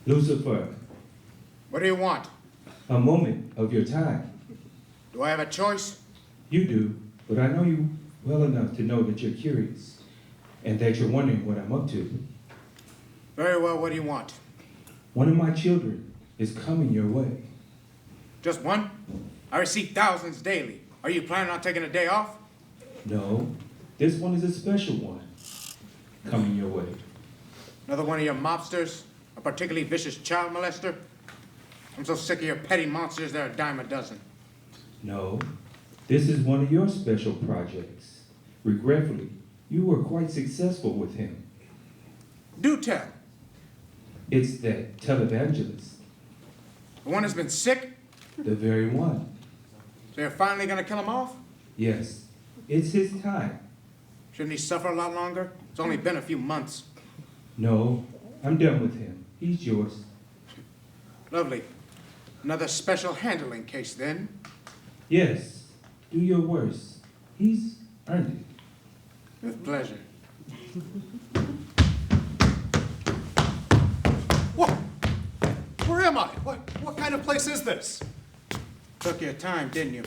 Lucifer, What do you want? a moment of your time. Do I have a choice? You do, but I know you well enough to know that you're curious and that you're wondering what I'm up to. Very well, what do you want? One of my children is coming your way. Just one? I receive thousands daily. Are you planning on taking a day off? No, this one is a special one coming your way. Another one of your mobsters? A particularly vicious child molester? I'm so sick of your petty monsters, they're a dime a dozen. No, this is one of your special projects. Regretfully, you were quite successful with him. Do tell. It's that televangelist, The one that's been sick? the very one. So you're finally gonna kill him off? Yes, it's his time. Shouldn't he suffer a lot longer? It's only been a few months. No, I'm done with him. He's yours. Lovely. Another special handling case then. Yes, do your worst. He's earned it. With pleasure. What? Where am I? What kind of place is this? Took your time, didn't you?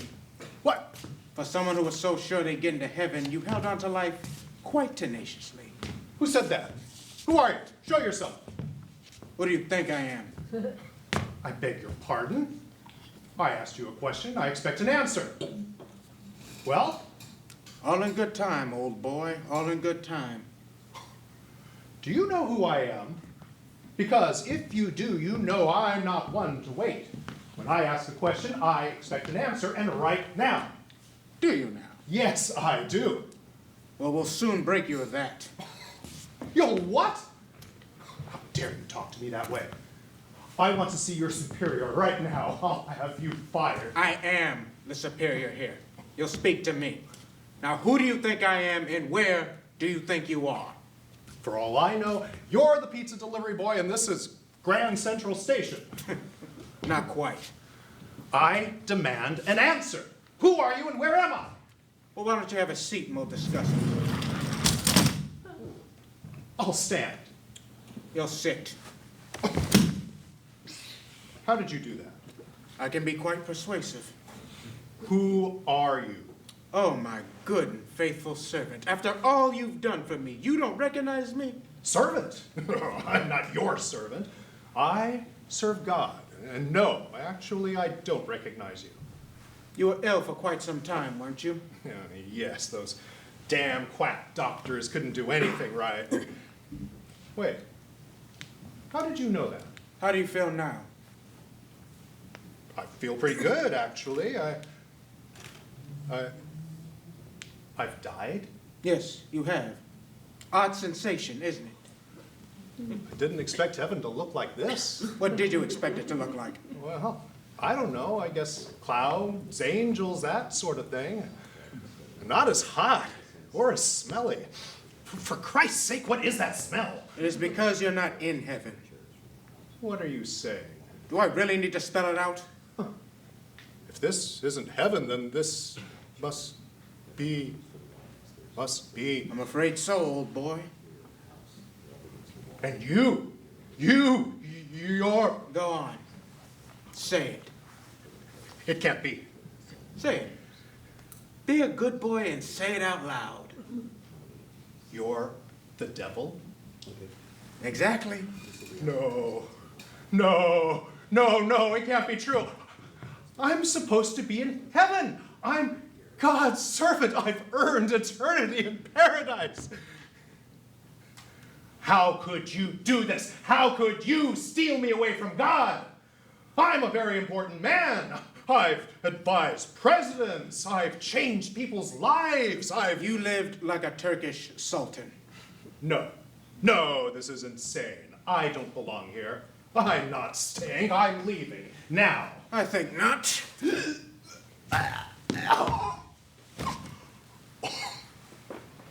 What? For someone who was so sure they'd get into heaven, you held on to life quite tenaciously. Who said that? Who are you? Show yourself. What do you think I am? I beg your pardon. I asked you a question. I expect an answer. Well, All in good time, old boy. All in good time. do you know who I am? Because if you do, you know I'm not one to wait. When I ask a question, I expect an answer, and right now. Do you now? Yes, I do. Well, we'll soon break you of that. You'll what? How dare you talk to me that way? I want to see your superior right now. I'll have you fired. I am the superior here. You'll speak to me. Now, who do you think I am and where do you think you are? For all I know, you're the pizza delivery boy and this is Grand Central Station. Not quite. I demand an answer. Who are you and where am I? Well, why don't you have a seat and we'll discuss it. I'll stand. You'll sit. How did you do that? I can be quite persuasive. Who are you? Oh, my good and faithful servant. After all you've done for me, you don't recognize me? Servant. I'm not your servant. I serve God. And no, actually, I don't recognize you. You were ill for quite some time, weren't you? Yeah, yes, those damn quack doctors couldn't do anything right. Wait, how did you know that? How do you feel now? I feel pretty good, actually. I've died? Yes, you have. Odd sensation, isn't it? I didn't expect heaven to look like this. What did you expect it to look like? Well, I don't know. I guess clouds, angels, that sort of thing. Not as hot or as smelly. For Christ's sake, what is that smell? It is because you're not in heaven. What are you saying? Do I really need to spell it out? If this isn't heaven, then this must be. I'm afraid so, old boy. And you're. Go on. Say it. It can't be. Say it. Be a good boy and say it out loud. You're the devil? Exactly. No, it can't be true. I'm supposed to be in heaven. I'm God's servant. I've earned eternity in paradise. How could you do this? How could you steal me away from God? I'm a very important man. I've advised presidents. I've changed people's lives. You lived like a Turkish sultan. No, this is insane. I don't belong here. I'm not staying. I'm leaving. Now. I think not.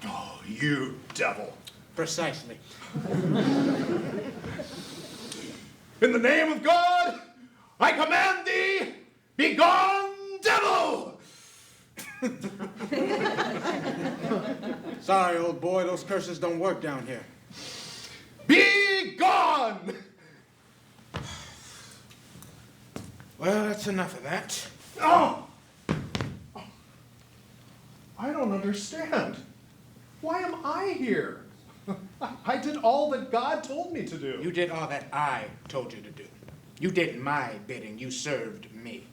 Oh, you devil. Precisely. In the name of God, I command thee, be gone, devil! Sorry, old boy, those curses don't work down here. Be gone! Well, that's enough of that. Oh! I don't understand. Why am I here? I did all that God told me to do. You did all that I told you to do. You did my bidding. You served me.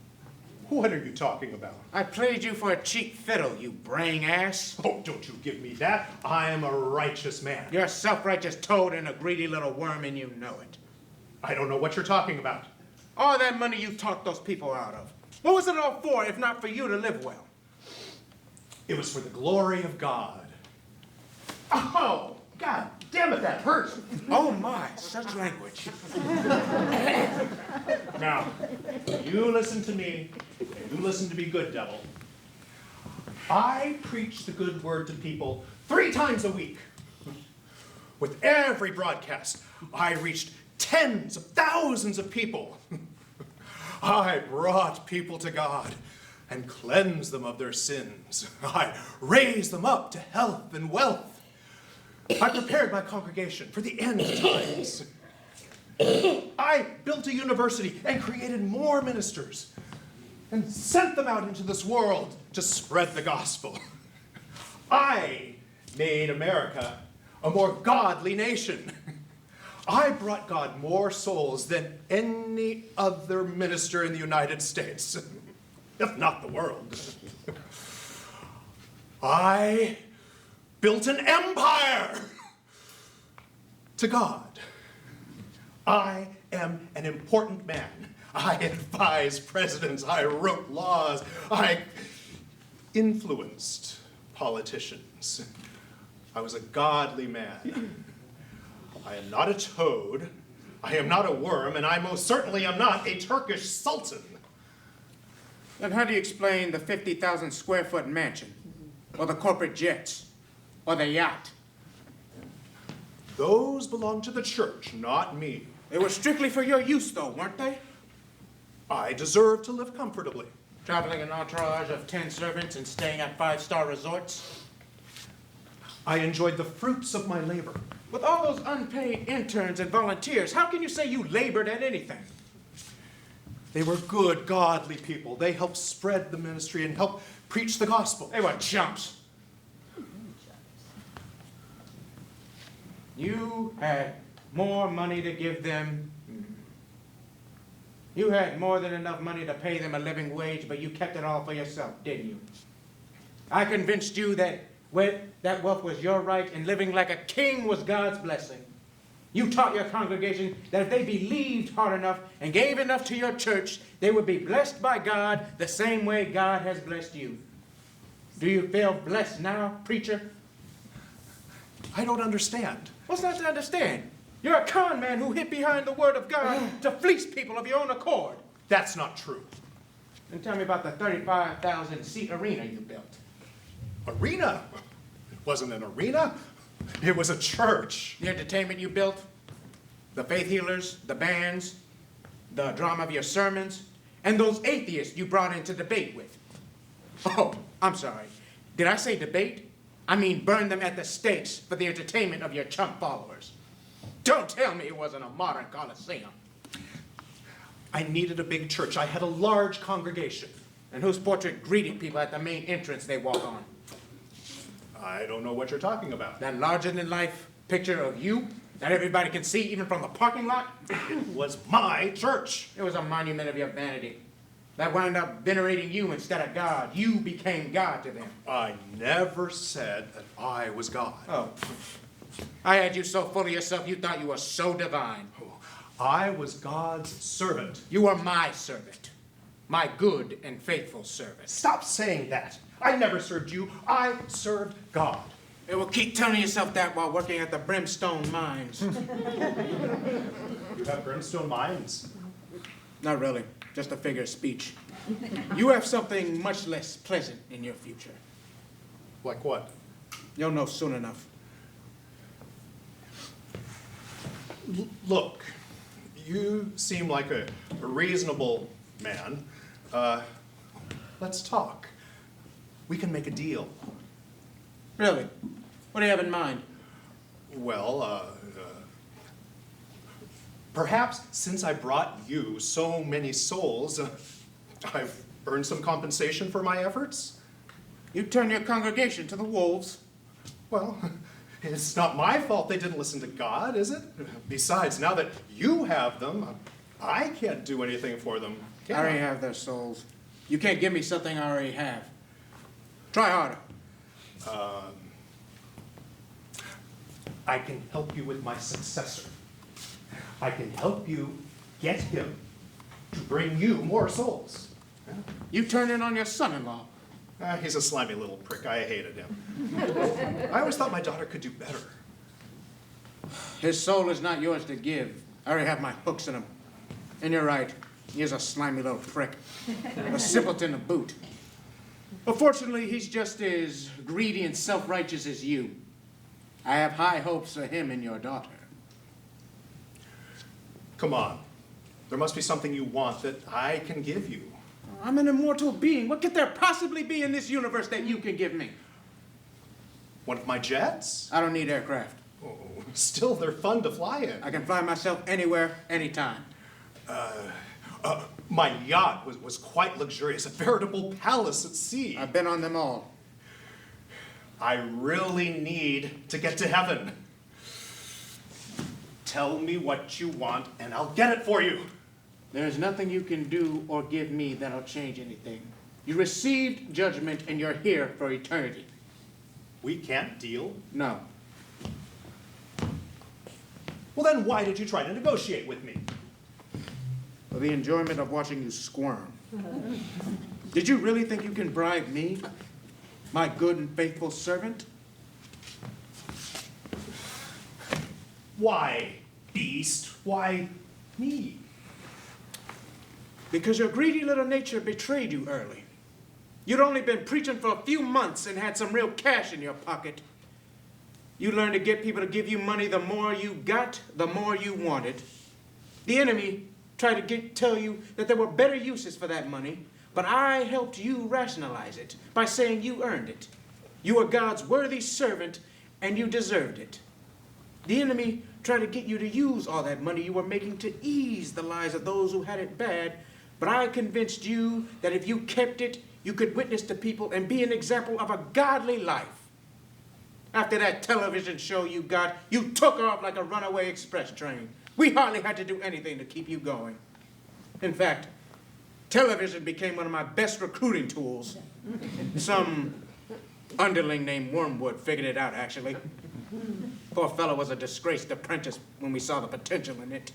What are you talking about? I played you for a cheap fiddle, you braying ass. Oh, don't you give me that. I am a righteous man. You're a self-righteous toad and a greedy little worm, and you know it. I don't know what you're talking about. All that money you talked those people out of. What was it all for if not for you to live well? It was for the glory of God. Oh, God damn it, that hurts. Oh my, such language. Now, you listen to me, and you listen to me, good devil. I preach the good word to people 3 times a week. With every broadcast, I reached tens of thousands of people. I brought people to God and cleansed them of their sins. I raised them up to health and wealth. I prepared my congregation for the end times. I built a university and created more ministers and sent them out into this world to spread the gospel. I made America a more godly nation. I brought God more souls than any other minister in the United States, if not the world. I built an empire to God. I am an important man. I advised presidents. I wrote laws. I influenced politicians. I was a godly man. I am not a toad. I am not a worm, and I most certainly am not a Turkish sultan. Then how do you explain the 50,000 square foot mansion? Or the corporate jets? Or the yacht? Those belong to the church, not me. They were strictly for your use, though, weren't they? I deserve to live comfortably. Traveling an entourage of 10 servants and staying at 5-star resorts? I enjoyed the fruits of my labor. With all those unpaid interns and volunteers, how can you say you labored at anything? They were good, godly people. They helped spread the ministry and help preach the gospel. They were chumps. You had more money to give them. You had more than enough money to pay them a living wage, but you kept it all for yourself, didn't you? I convinced you that that wealth was your right and living like a king was God's blessing. You taught your congregation that if they believed hard enough and gave enough to your church, they would be blessed by God the same way God has blessed you. Do you feel blessed now, preacher? I don't understand. What's not to understand? You're a con man who hid behind the word of God to fleece people of your own accord. That's not true. And tell me about the 35,000-seat arena you built. Arena? It wasn't an arena. It was a church. The entertainment you built, the faith healers, the bands, the drama of your sermons, and those atheists you brought in to debate with. Oh, I'm sorry. Did I say debate? I mean burn them at the stakes for the entertainment of your chump followers. Don't tell me it wasn't a modern coliseum. I needed a big church. I had a large congregation. And whose portrait greeted people at the main entrance they walk on? I don't know what you're talking about. That larger-than-life picture of you that everybody can see even from the parking lot? It was my church. It was a monument of your vanity. That wound up venerating you instead of God. You became God to them. I never said that I was God. Oh. I had you so full of yourself you thought you were so divine. I was God's servant. You were my servant. My good and faithful servant. Stop saying that. I never served you. I served God. You will keep telling yourself that while working at the Brimstone Mines. You have brimstone mines. Not really. Just a figure of speech. You have something much less pleasant in your future. Like what? You'll know soon enough. Look, you seem like a reasonable man. Let's talk. We can make a deal. Really? What do you have in mind? Well, Perhaps since I brought you so many souls, I've earned some compensation for my efforts? You turn your congregation to the wolves. Well, it's not my fault they didn't listen to God, is it? Besides, now that you have them, I can't do anything for them. I already have their souls. You can't give me something I already have. Try harder. I can help you with my successor. I can help you get him to bring you more souls. You turn in on your son-in-law. He's a slimy little prick. I hated him. I always thought my daughter could do better. His soul is not yours to give. I already have my hooks in him. And you're right. He is a slimy little prick. A simpleton to boot. But fortunately, he's just as greedy and self-righteous as you. I have high hopes for him and your daughter. Come on. There must be something you want that I can give you. I'm an immortal being. What could there possibly be in this universe that you can give me? One of my jets? I don't need aircraft. Oh, still, they're fun to fly in. I can fly myself anywhere, anytime. My yacht was quite luxurious, a veritable palace at sea. I've been on them all. I really need to get to heaven. Tell me what you want, and I'll get it for you. There's nothing you can do or give me that'll change anything. You received judgment, and you're here for eternity. We can't deal? No. Well, then why did you try to negotiate with me? For the enjoyment of watching you squirm. Did you really think you can bribe me, my good and faithful servant? Why, beast? Why me? Because your greedy little nature betrayed you early. You'd only been preaching for a few months and had some real cash in your pocket. You learned to get people to give you money. The more you got, the more you wanted. The enemy tried to tell you that there were better uses for that money, but I helped you rationalize it by saying you earned it. You were God's worthy servant, and you deserved it. The enemy tried to get you to use all that money you were making to ease the lives of those who had it bad, but I convinced you that if you kept it, you could witness to people and be an example of a godly life. After that television show you got, you took off like a runaway express train. We hardly had to do anything to keep you going. In fact, television became one of my best recruiting tools. Some underling named Wormwood figured it out, actually. Poor fellow was a disgraced apprentice when we saw the potential in it.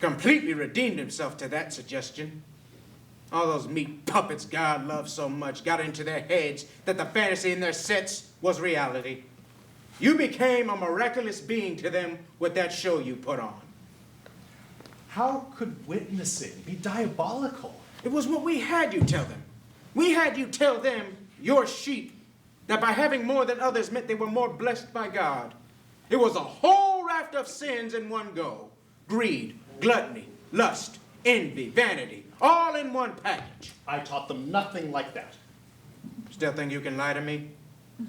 Completely redeemed himself to that suggestion. All those meat puppets God loved so much got into their heads that the fantasy in their sets was reality. You became a miraculous being to them with that show you put on. How could witnessing be diabolical? It was what we had you tell them. We had you tell them, your sheep, that by having more than others meant they were more blessed by God. It was a whole raft of sins in one go. Greed, gluttony, lust, envy, vanity, all in one package. I taught them nothing like that. Still think you can lie to me?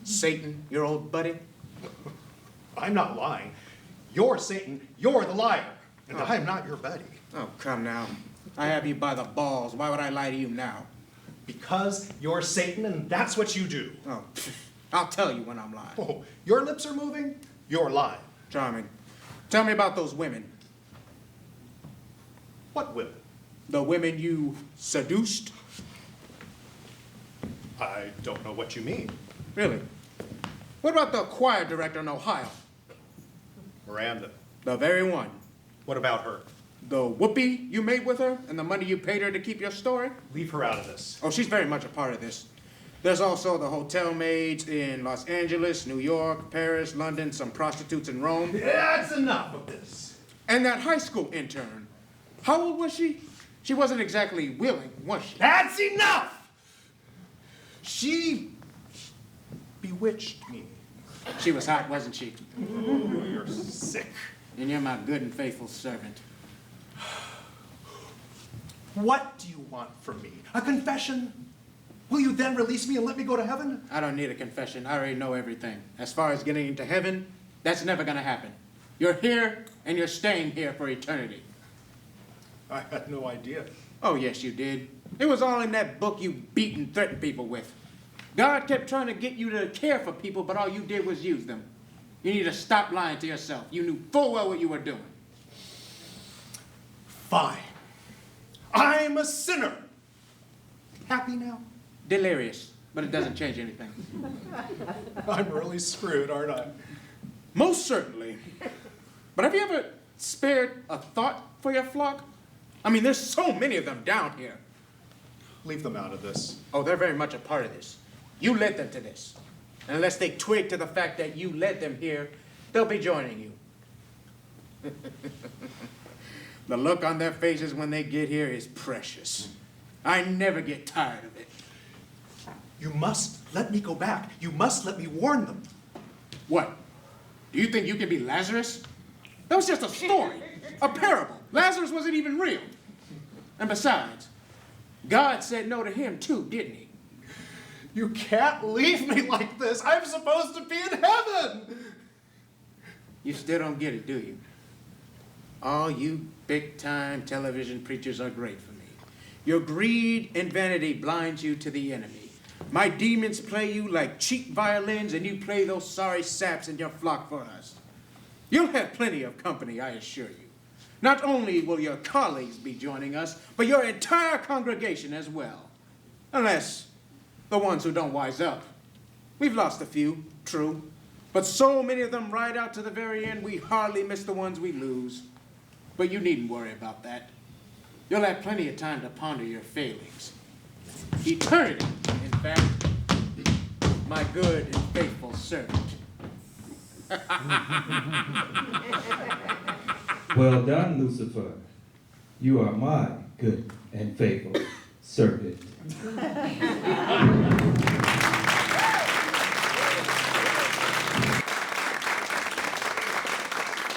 Satan, your old buddy? I'm not lying. You're Satan, you're the liar, and I'm not your buddy. Oh, come now. I have you by the balls. Why would I lie to you now? Because you're Satan, and that's what you do. Oh, I'll tell you when I'm lying. Oh, your lips are moving, you're lying. Charming. Tell me about those women. What women? The women you seduced? I don't know what you mean. Really? What about the choir director in Ohio? Miranda. The very one. What about her? The whoopee you made with her and the money you paid her to keep your story? Leave her out of this. Oh, she's very much a part of this. There's also the hotel maids in Los Angeles, New York, Paris, London, some prostitutes in Rome. That's enough of this. And that high school intern. How old was she? She wasn't exactly willing, was she? That's enough! She bewitched me. She was hot, wasn't she? Ooh, you're sick. And you're my good and faithful servant. What do you want from me? A confession? Will you then release me and let me go to heaven? I don't need a confession. I already know everything. As far as getting into heaven, that's never gonna happen. You're here, and you're staying here for eternity. I had no idea. Oh, yes, you did. It was all in that book you beat and threatened people with. God kept trying to get you to care for people, but all you did was use them. You need to stop lying to yourself. You knew full well what you were doing. Fine. I'm a sinner. Happy now? Delirious, but it doesn't change anything. I'm really screwed, aren't I? Most certainly. But have you ever spared a thought for your flock? I mean, there's so many of them down here. Leave them out of this. Oh, they're very much a part of this. You led them to this. And unless they twig to the fact that you led them here, they'll be joining you. The look on their faces when they get here is precious. I never get tired of it. You must let me go back. You must let me warn them. What? Do you think you can be Lazarus? That was just a story, a parable. Lazarus wasn't even real. And besides, God said no to him too, didn't he? You can't leave me like this. I'm supposed to be in heaven. You still don't get it, do you? All you big-time television preachers are great for me. Your greed and vanity blinds you to the enemy. My demons play you like cheap violins, and you play those sorry saps in your flock for us. You'll have plenty of company, I assure you. Not only will your colleagues be joining us, but your entire congregation as well. Unless the ones who don't wise up. We've lost a few, true, but so many of them ride out to the very end, we hardly miss the ones we lose. But you needn't worry about that. You'll have plenty of time to ponder your failings. Eternity, in fact, my good and faithful servant. Well done, Lucifer. You are my good and faithful servant.